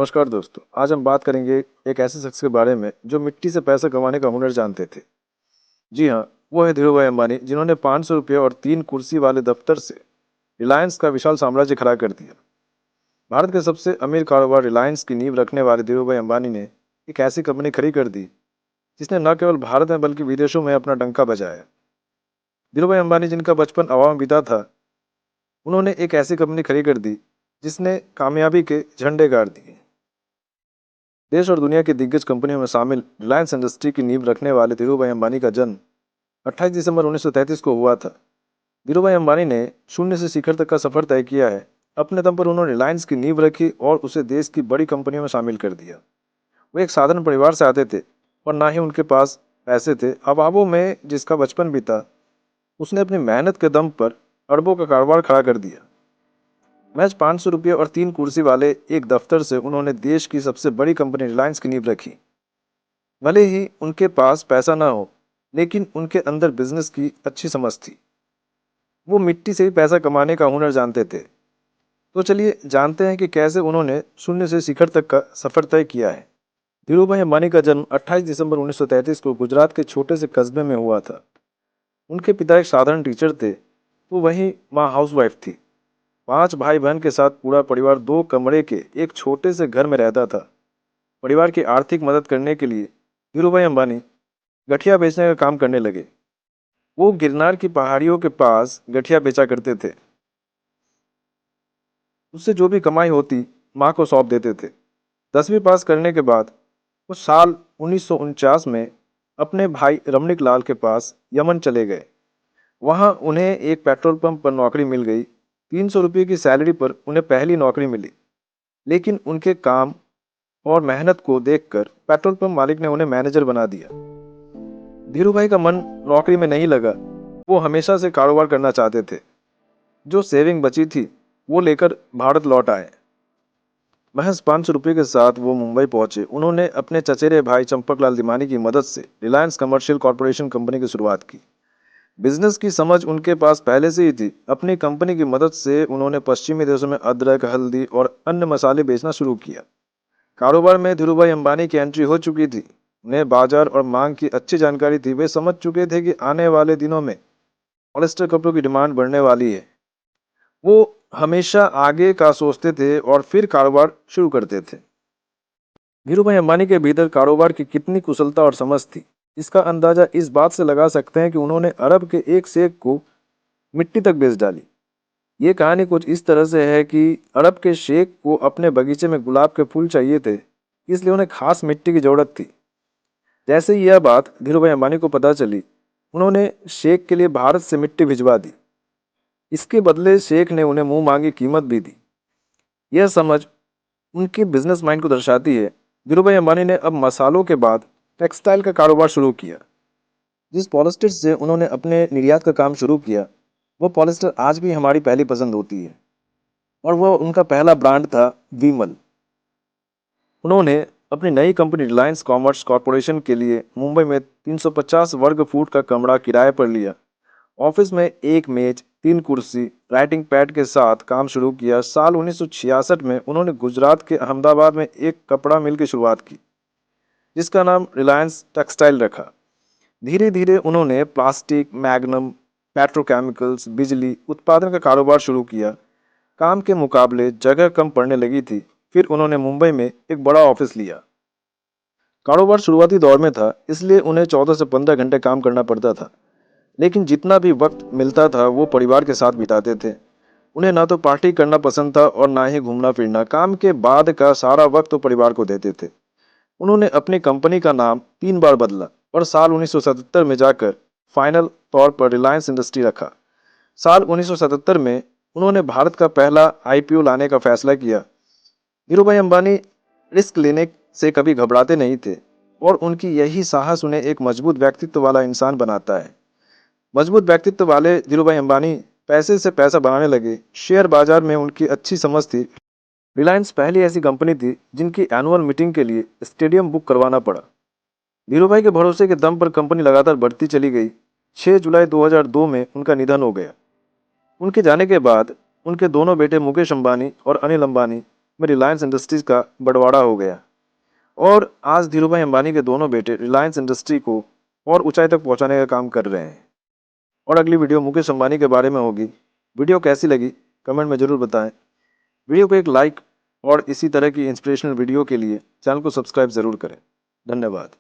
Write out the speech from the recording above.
नमस्कार दोस्तों। आज हम बात करेंगे एक ऐसे शख्स के बारे में जो मिट्टी से पैसा कमाने का हुनर जानते थे। जी हाँ, वो है धीरूभाई अंबानी, जिन्होंने 500 रुपये और 3 कुर्सी वाले दफ्तर से रिलायंस का विशाल साम्राज्य खड़ा कर दिया। भारत के सबसे अमीर कारोबार रिलायंस की नींव रखने वाले धीरूभाई अंबानी ने एक ऐसी कंपनी खड़ी कर दी जिसने न केवल भारत में बल्कि विदेशों में अपना डंका बजाया। धीरूभाई अंबानी, जिनका बचपन अवाम में बीता था, उन्होंने एक ऐसी कंपनी खड़ी कर दी जिसने कामयाबी के झंडे गाड़ दिए। देश और दुनिया की दिग्गज कंपनियों में शामिल रिलायंस इंडस्ट्री की नींव रखने वाले धीरूभाई अंबानी का जन्म 28 दिसंबर 1933 को हुआ था। धीरूभाई अंबानी ने शून्य से शिखर तक का सफर तय किया है। अपने दम पर उन्होंने रिलायंस की नींव रखी और उसे देश की बड़ी कंपनियों में शामिल कर दिया। वो एक साधारण परिवार से आते थे और ना ही उनके पास पैसे थे। अभावों में जिसका बचपन बीता, उसने अपनी मेहनत के दम पर अरबों का कारोबार खड़ा कर दिया। महज 500 रुपये और 3 कुर्सी वाले एक दफ्तर से उन्होंने देश की सबसे बड़ी कंपनी रिलायंस की नींव रखी। भले ही उनके पास पैसा ना हो, लेकिन उनके अंदर बिजनेस की अच्छी समझ थी। वो मिट्टी से ही पैसा कमाने का हुनर जानते थे। तो चलिए जानते हैं कि कैसे उन्होंने शून्य से शिखर तक का सफर तय किया है। धीरूभाई अंबानी का जन्म 28 दिसंबर 1933 को गुजरात के छोटे से कस्बे में हुआ था। उनके पिता एक साधारण टीचर थे, तो वहीं माँ हाउसवाइफ थी। 5 भाई बहन के साथ पूरा परिवार 2 कमरे के एक छोटे से घर में रहता था। परिवार की आर्थिक मदद करने के लिए धीरूभाई अंबानी गठिया बेचने का काम करने लगे। वो गिरनार की पहाड़ियों के पास गठिया बेचा करते थे। उससे जो भी कमाई होती माँ को सौंप देते थे। 10वीं पास करने के बाद वो साल 1949 में अपने भाई रमणीक लाल के पास यमन चले गए। वहाँ उन्हें एक पेट्रोल पंप पर नौकरी मिल गई। 300 रुपये की सैलरी पर उन्हें पहली नौकरी मिली, लेकिन उनके काम और मेहनत को देखकर पेट्रोल पंप मालिक ने उन्हें मैनेजर बना दिया। धीरूभाई का मन नौकरी में नहीं लगा। वो हमेशा से कारोबार करना चाहते थे। जो सेविंग बची थी वो लेकर भारत लौट आए। महज 500 रुपये के साथ वो मुंबई पहुंचे। उन्होंने अपने चचेरे भाई चंपकलाल दिमानी की मदद से रिलायंस कमर्शियल कॉरपोरेशन कंपनी की शुरुआत की। बिजनेस की समझ उनके पास पहले से ही थी। अपनी कंपनी की मदद से उन्होंने पश्चिमी देशों में अदरक, हल्दी और अन्य मसाले बेचना शुरू किया। कारोबार में धीरूभाई अंबानी की एंट्री हो चुकी थी। उन्हें बाजार और मांग की अच्छी जानकारी थी। वे समझ चुके थे कि आने वाले दिनों में पॉलिस्टर कपड़ों की डिमांड बढ़ने वाली है। वो हमेशा आगे का सोचते थे और फिर कारोबार शुरू करते थे। धीरूभाई अंबानी के भीतर कारोबार की कितनी कुशलता और समझ थी, इसका अंदाजा इस बात से लगा सकते हैं कि उन्होंने अरब के एक सेब को मिट्टी तक बेच डाली। ये कहानी कुछ इस तरह से है कि अरब के शेख को अपने बगीचे में गुलाब के फूल चाहिए थे, इसलिए उन्हें खास मिट्टी की जरूरत थी। जैसे ही यह बात धीरूभाई अंबानी को पता चली, उन्होंने शेख के लिए भारत से मिट्टी भिजवा दी। इसके बदले शेख ने उन्हें मुंह मांगी कीमत भी दी। यह समझ उनकी बिजनेस माइंड को दर्शाती है। धीरूभाई अंबानी ने अब मसालों के बाद टेक्सटाइल का कारोबार शुरू किया। जिस पॉलिस्टर से उन्होंने अपने निर्यात का काम शुरू किया, वो पॉलिस्टर आज भी हमारी पहली पसंद होती है और वह उनका पहला ब्रांड था विमल। उन्होंने अपनी नई कंपनी रिलायंस कॉमर्स कॉरपोरेशन के लिए मुंबई में 350 वर्ग फुट का कमरा किराए पर लिया। ऑफिस में एक मेज, 3 कुर्सी, राइटिंग पैड के साथ काम शुरू किया। साल 1966 में उन्होंने गुजरात के अहमदाबाद में एक कपड़ा मिल की शुरुआत की, जिसका नाम रिलायंस टेक्सटाइल रखा। धीरे धीरे उन्होंने प्लास्टिक, मैग्नम, पेट्रोकेमिकल्स, बिजली उत्पादन का कारोबार शुरू किया। काम के मुकाबले जगह कम पड़ने लगी थी। फिर उन्होंने मुंबई में एक बड़ा ऑफिस लिया। कारोबार शुरुआती दौर में था, इसलिए उन्हें 14 से 15 घंटे काम करना पड़ता था, लेकिन जितना भी वक्त मिलता था वो परिवार के साथ बिताते थे। उन्हें ना तो पार्टी करना पसंद था और ना ही घूमना फिरना। काम के बाद का सारा वक्त तो परिवार को देते थे। उन्होंने अपनी कंपनी का नाम 3 बार बदला और साल 1977 में जाकर फाइनल तौर पर रिलायंस इंडस्ट्री रखा। साल 1977 में उन्होंने भारत का पहला आईपीओ लाने का फैसला किया। धीरूभाई अंबानी रिस्क लेने से कभी घबराते नहीं थे और उनकी यही साहस उन्हें एक मजबूत व्यक्तित्व वाला इंसान बनाता है। मजबूत व्यक्तित्व वाले धीरूभाई अंबानी पैसे से पैसा बनाने लगे। शेयर बाजार में उनकी अच्छी समझ थी। रिलायंस पहली ऐसी कंपनी थी जिनकी एनुअल मीटिंग के लिए स्टेडियम बुक करवाना पड़ा। धीरूभाई के भरोसे के दम पर कंपनी लगातार बढ़ती चली गई। 6 जुलाई 2002 में उनका निधन हो गया। उनके जाने के बाद उनके दोनों बेटे मुकेश अंबानी और अनिल अंबानी में रिलायंस इंडस्ट्रीज का बंटवारा हो गया और आज धीरूभाई अंबानी के दोनों बेटे रिलायंस इंडस्ट्री को और ऊंचाई तक पहुंचाने का काम कर रहे हैं। और अगली वीडियो मुकेश अंबानी के बारे में होगी। वीडियो कैसी लगी कमेंट में ज़रूर बताएं। वीडियो को एक लाइक और इसी तरह की इंस्पिरेशनल वीडियो के लिए चैनल को सब्सक्राइब ज़रूर करें। धन्यवाद।